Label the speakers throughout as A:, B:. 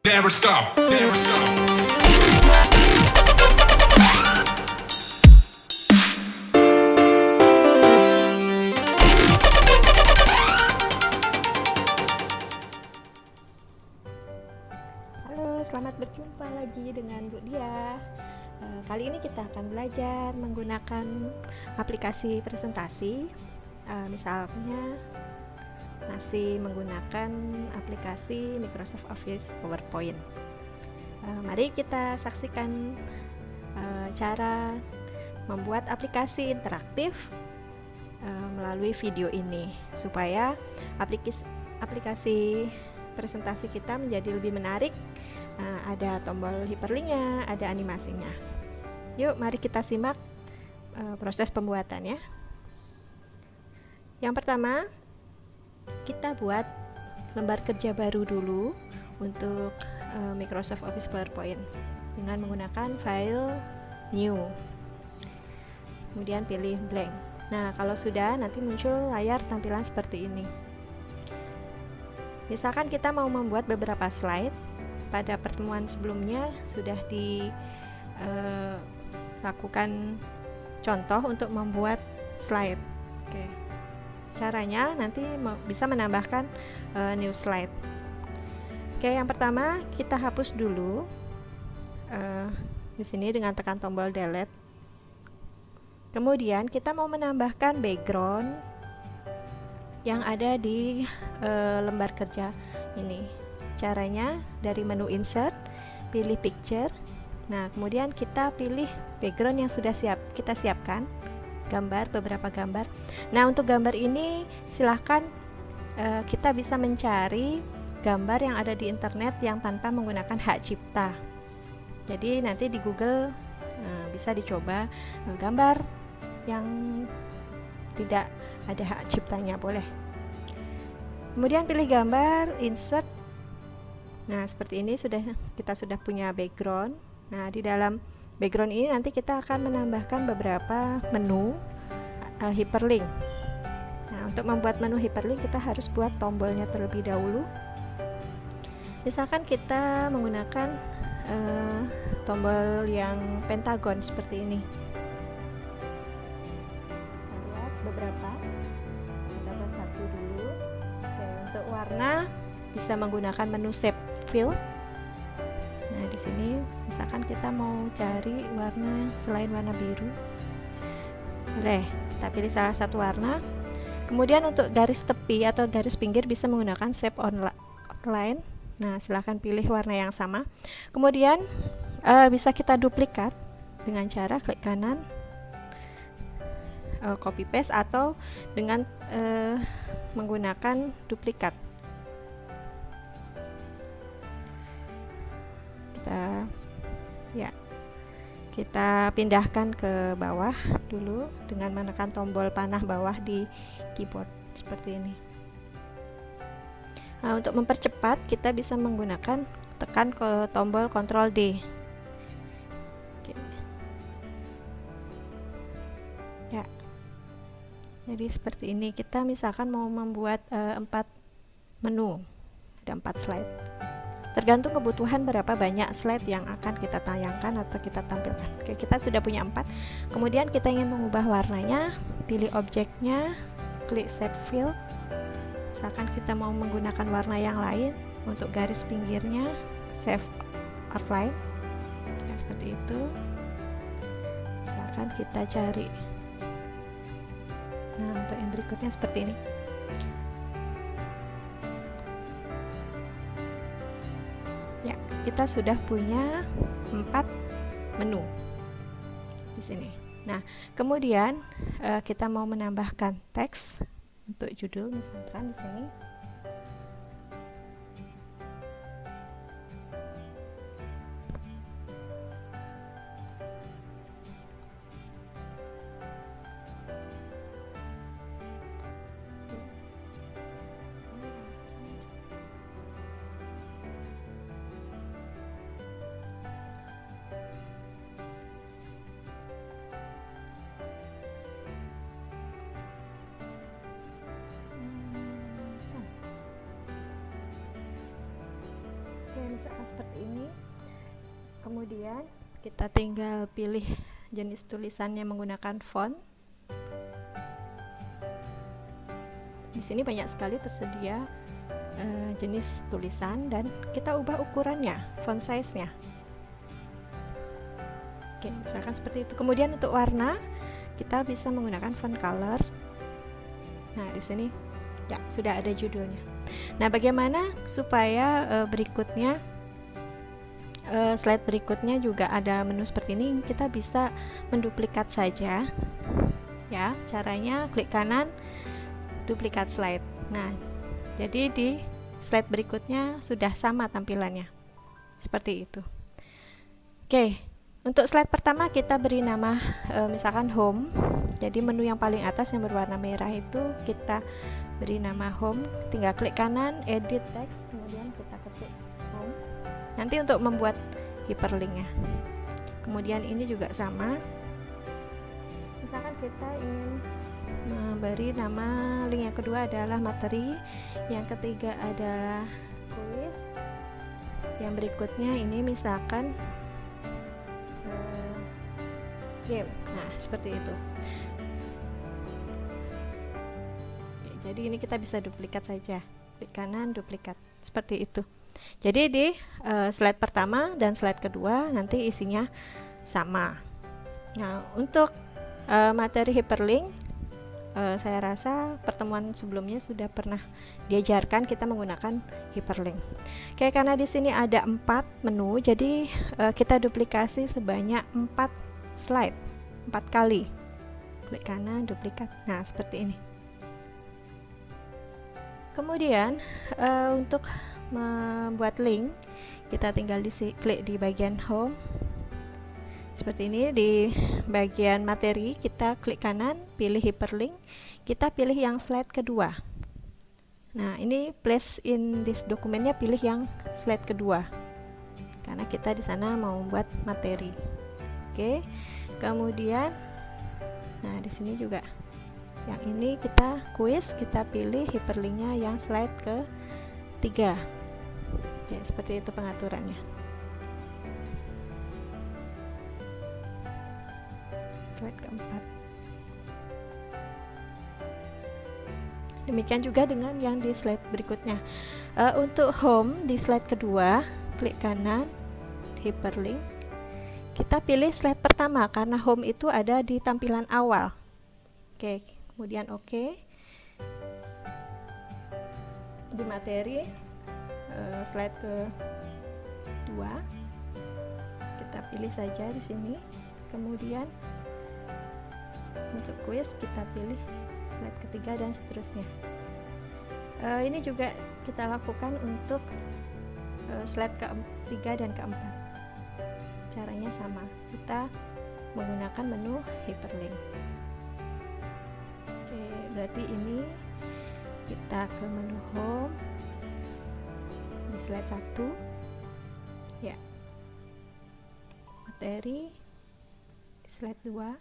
A: Never stop, never stop.
B: Halo, selamat berjumpa lagi dengan Bu Dia. Kali ini kita akan belajar menggunakan aplikasi presentasi. Misalnya masih menggunakan aplikasi Microsoft Office PowerPoint. Mari kita saksikan cara membuat aplikasi interaktif melalui video ini supaya aplikasi presentasi kita menjadi lebih menarik. Ada tombol hyperlinknya, ada animasinya. Yuk, mari kita simak proses pembuatannya. Yang pertama, kita buat lembar kerja baru dulu untuk Microsoft Office PowerPoint dengan menggunakan file new. Kemudian pilih blank. Nah, kalau sudah, nanti muncul layar tampilan seperti ini. Misalkan kita mau membuat beberapa slide. Pada pertemuan sebelumnya sudah dilakukan contoh untuk membuat slide. Oke. Caranya nanti bisa menambahkan new slide. Oke, yang pertama kita hapus dulu di sini dengan tekan tombol delete. Kemudian kita mau menambahkan background yang ada di lembar kerja ini. Caranya dari menu insert, pilih picture. Nah, kemudian kita pilih background yang sudah kita siapkan, beberapa gambar. Nah, untuk gambar ini silahkan kita bisa mencari gambar yang ada di internet yang tanpa menggunakan hak cipta. Jadi nanti di Google bisa dicoba gambar yang tidak ada hak ciptanya, boleh. Kemudian pilih gambar, insert. Nah, seperti ini kita sudah punya background. Nah, di dalam background ini nanti kita akan menambahkan beberapa menu hyperlink. Nah, untuk membuat menu hyperlink kita harus buat tombolnya terlebih dahulu. Misalkan kita menggunakan tombol yang pentagon seperti ini. Kita lihat beberapa. Kita buat satu dulu. Oke, untuk warna bisa menggunakan menu shape fill. Nah, di sini misalkan kita mau cari warna selain warna biru, boleh kita pilih salah satu warna. Kemudian untuk garis tepi atau garis pinggir bisa menggunakan shape outline. Nah, silahkan pilih warna yang sama. Kemudian bisa kita duplikat dengan cara klik kanan, copy paste, atau dengan menggunakan duplikat. Kita pindahkan ke bawah dulu dengan menekan tombol panah bawah di keyboard seperti ini. Nah, untuk mempercepat kita bisa menggunakan tekan ke tombol Ctrl D. Oke. Ya. Jadi seperti ini. Kita misalkan mau membuat 4 menu, ada 4 slide. Tergantung kebutuhan berapa banyak slide yang akan kita tayangkan atau kita tampilkan. Oke, kita sudah punya 4. Kemudian kita ingin mengubah warnanya, pilih objeknya, klik shape fill. Misalkan kita mau menggunakan warna yang lain, untuk garis pinggirnya shape outline. Nah, seperti itu. Misalkan kita cari. Nah, untuk yang berikutnya seperti ini. Ya, kita sudah punya 4 menu di sini. Nah, kemudian kita mau menambahkan teks untuk judul, misalkan di sini. misalkan seperti ini. Kemudian kita tinggal pilih jenis tulisannya menggunakan font. Di sini banyak sekali tersedia jenis tulisan dan kita ubah ukurannya, font size-nya. Oke, misalkan seperti itu. Kemudian untuk warna kita bisa menggunakan font color. Nah, di sini ya sudah ada judulnya. Nah, bagaimana supaya berikutnya slide berikutnya juga ada menu seperti ini? Kita bisa menduplikat saja. Ya, caranya klik kanan, duplikat slide. Nah, jadi di slide berikutnya sudah sama tampilannya. Seperti itu. Oke, untuk slide pertama kita beri nama misalkan home. Jadi menu yang paling atas yang berwarna merah itu kita beri nama home. Tinggal klik kanan, edit text, kemudian kita ketik home. Nanti untuk membuat hyperlinknya. Kemudian ini juga sama. Misalkan kita ingin memberi nama link yang kedua adalah materi, yang ketiga adalah kuis, yang berikutnya ini misalkan game. Nah, seperti itu. Oke, jadi ini kita bisa duplikat saja, klik kanan, duplikat, seperti itu. Jadi di slide pertama dan slide kedua nanti isinya sama. Nah, untuk materi hyperlink, saya rasa pertemuan sebelumnya sudah pernah diajarkan kita menggunakan hyperlink. Oke, karena di sini ada 4 menu, jadi kita duplikasi sebanyak 4 slide, 4 kali. Klik kanan, duplikat. Nah, seperti ini. Kemudian untuk membuat link, kita tinggal klik di bagian home. Seperti ini, di bagian materi kita klik kanan, pilih hyperlink, kita pilih yang slide kedua. Nah, ini place in this dokumennya pilih yang slide kedua. Karena kita di sana mau membuat materi. Oke. Kemudian nah, di sini juga yang ini kita kuis, kita pilih hyperlinknya yang slide ke-3. Oke, seperti itu pengaturannya. Slide ke-4. Demikian juga dengan yang di slide berikutnya. Untuk home di slide kedua, klik kanan, hyperlink. Kita pilih slide pertama karena home itu ada di tampilan awal. Oke, kemudian oke. Di materi slide ke-2, kita pilih saja di sini. Kemudian untuk kuis kita pilih slide ke-3 dan seterusnya. Ini juga kita lakukan untuk slide ke-3 dan ke-4. Caranya sama, kita menggunakan menu hyperlink. Oke, berarti ini kita ke menu home di slide 1 ya, materi di slide 2,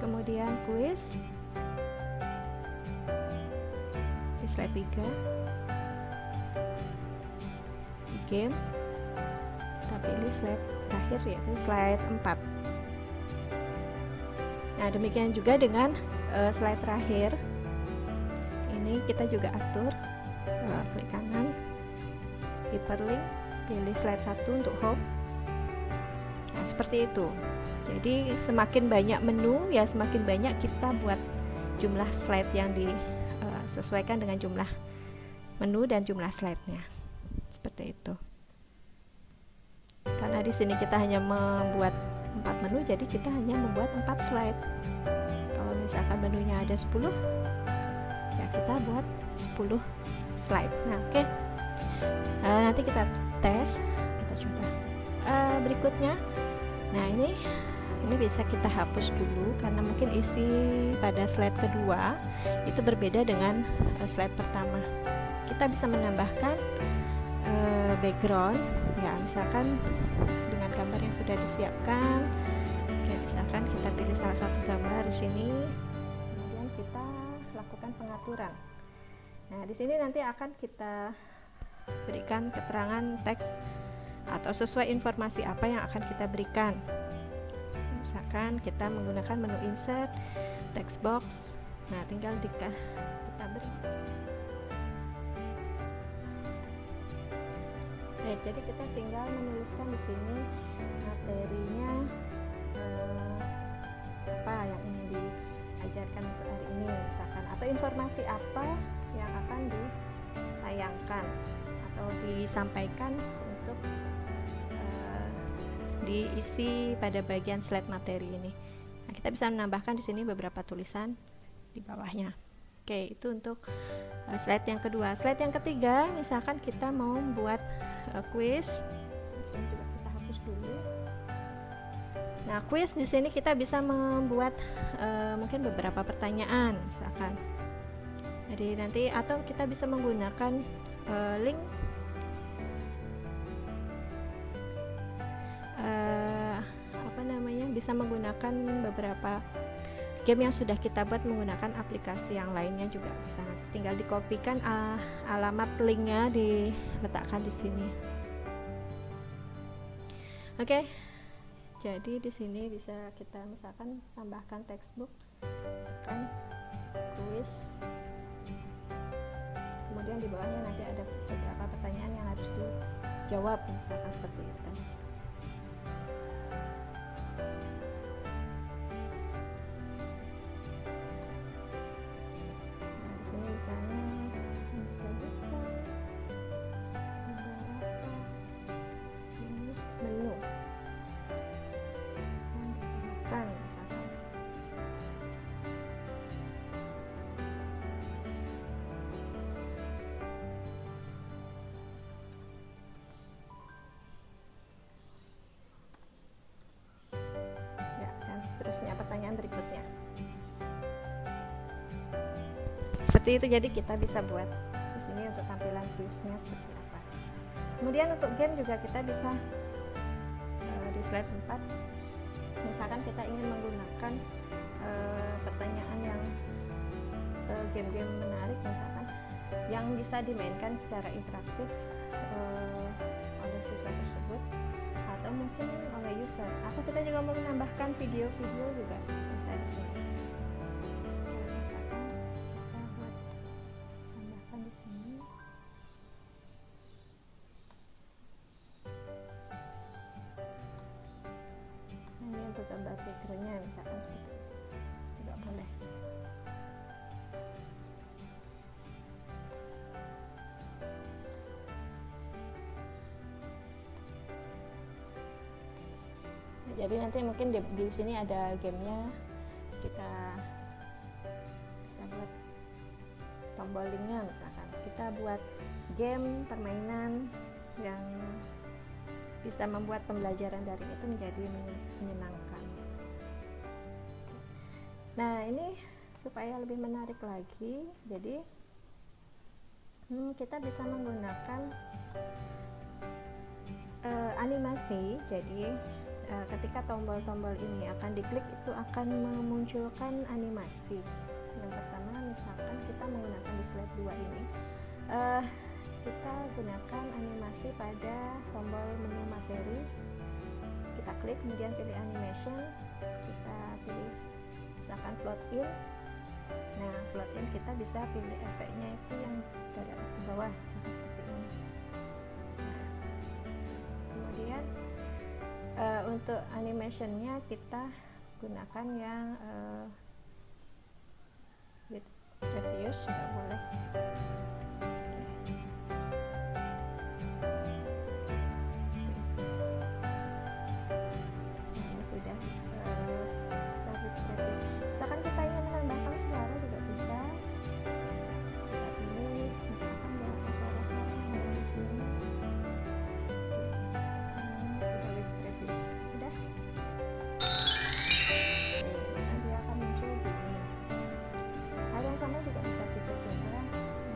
B: kemudian kuis di slide 3, di game kita pilih slide terakhir yaitu slide 4. Nah, demikian juga dengan slide terakhir. Ini kita juga atur, klik kanan, hyperlink, pilih slide 1 untuk home. Nah, seperti itu. Jadi semakin banyak menu ya semakin banyak kita buat jumlah slide yang disesuaikan dengan jumlah menu dan jumlah slide-nya. Seperti itu. Karena di sini kita hanya membuat 4 menu, jadi kita hanya membuat 4 slide. Kalau misalkan menunya ada 10, ya kita buat 10 slide. Nah, oke. Nanti kita tes, kita coba. Berikutnya, nah ini bisa kita hapus dulu karena mungkin isi pada slide kedua itu berbeda dengan slide pertama. Kita bisa menambahkan background, ya misalkan dengan gambar yang sudah disiapkan. Oke, misalkan kita pilih salah satu gambar di sini, kemudian kita lakukan pengaturan. Nah, di sini nanti akan kita berikan keterangan teks atau sesuai informasi apa yang akan kita berikan. Misalkan kita menggunakan menu insert, text box. Nah, tinggal kita beri. Jadi kita tinggal menuliskan di sini materinya apa yang ingin diajarkan untuk hari ini, misalkan, atau informasi apa yang akan ditayangkan atau disampaikan untuk diisi pada bagian slide materi ini. Nah, kita bisa menambahkan di sini beberapa tulisan di bawahnya. Oke, itu untuk slide yang kedua. Slide yang ketiga, misalkan kita mau membuat quiz. Di sini juga kita hapus dulu. Nah, quiz di sini kita bisa membuat mungkin beberapa pertanyaan, misalkan. Jadi nanti atau kita bisa menggunakan link bisa menggunakan beberapa game yang sudah kita buat menggunakan aplikasi yang lainnya juga bisa. Nanti tinggal dikopikan alamat linknya, diletakkan di sini. Oke. Jadi di sini bisa kita misalkan tambahkan textbook, misalkan quiz. Kemudian di bawahnya nanti ada beberapa pertanyaan yang harus dijawab, misalkan seperti itu. Nah, di sini misalnya bisa buka beberapa jenis menu. Misalkan ya, dan seterusnya pertanyaan berikutnya seperti itu. Jadi kita bisa buat di sini untuk tampilan quiznya seperti apa. Kemudian untuk game juga kita bisa di slide 4. Misalkan kita ingin menggunakan pertanyaan yang game-game menarik, misalkan yang bisa dimainkan secara interaktif oleh siswa tersebut atau mungkin oleh user, atau kita juga mau menambahkan video-video juga bisa di sini. Misalkan kita buat tambahkan di sini. Ini untuk gambar backgroundnya misalkan seperti itu juga boleh. Nah, jadi nanti mungkin di sini ada gamenya, kita bisa buat tombol linknya, misalkan kita buat game permainan yang bisa membuat pembelajaran daring itu menjadi menyenangkan. Nah, ini supaya lebih menarik lagi, jadi kita bisa menggunakan animasi. Jadi ketika tombol-tombol ini akan diklik, itu akan memunculkan animasi. Yang pertama, misalkan kita menggunakan di slide 2 ini, kita gunakan animasi pada tombol menu materi. Kita klik, kemudian pilih animation, kita pilih misalkan float in. Nah, float in kita bisa pilih efeknya itu yang dari atas ke bawah, misalkan seperti ini. Nah, kemudian untuk animationnya kita gunakan yang with previews juga boleh. Sudah start with previews. Misalkan kita ingin menambahkan suara juga bisa. Kita pilih misalkan gunakan suara-suara yang ada di sini. Sudah with previews. Sudah. Oke, dia akan muncul di ini. Hal yang sama juga bisa kita coba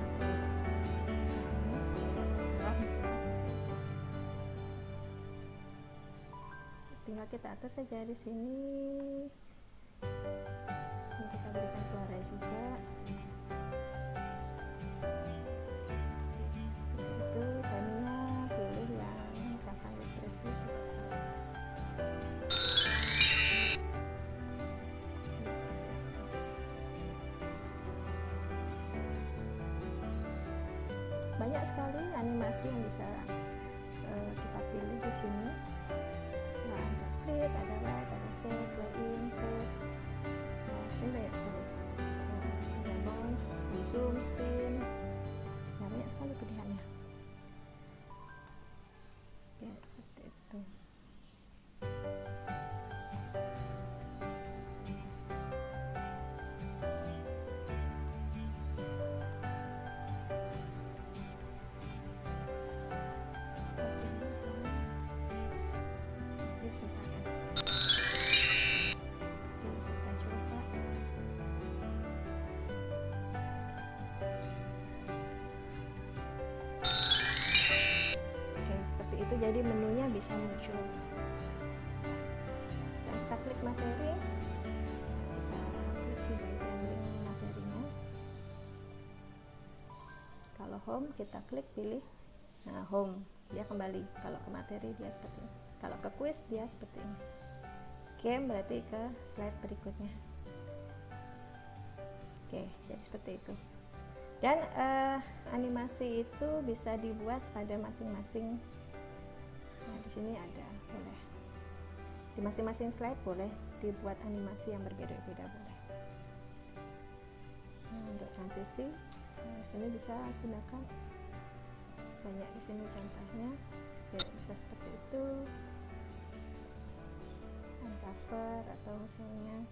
B: untuk sebelah misalkan seperti itu. Tinggal kita atur saja di sini. Ini kita berikan suara juga. Seperti itu. banyak sekali animasi yang bisa kita pilih di sini. Nah, ada split, ada wide, ada save, play in, fade. Nah, sini banyak sekali. Ada bounce, di zoom, spin. Nah, banyak sekali pilihannya. Ya, seperti itu. Susah kan? Kita coba. Oke, seperti itu, jadi menunya bisa muncul. Saat kita klik materi, kita klik di bagian link materinya. Kalau home, kita klik pilih, nah home, dia kembali. Kalau ke materi dia seperti ini. Kalau ke quiz dia seperti ini. Game berarti ke slide berikutnya. Oke, jadi seperti itu. Dan animasi itu bisa dibuat pada masing-masing. Nah, di sini ada, boleh. Di masing-masing slide boleh dibuat animasi yang berbeda-beda, boleh. Nah, untuk transisi, di sini bisa gunakan banyak di sini contohnya. Ya, bisa seperti itu. Cover atau misalnya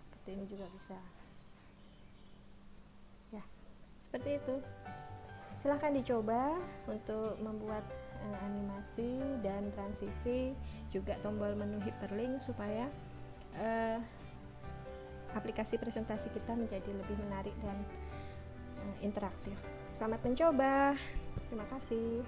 B: seperti ini juga bisa. Ya, seperti itu. Silahkan dicoba untuk membuat animasi dan transisi, juga tombol menu hyperlink supaya aplikasi presentasi kita menjadi lebih menarik dan interaktif. Selamat mencoba. Terima kasih.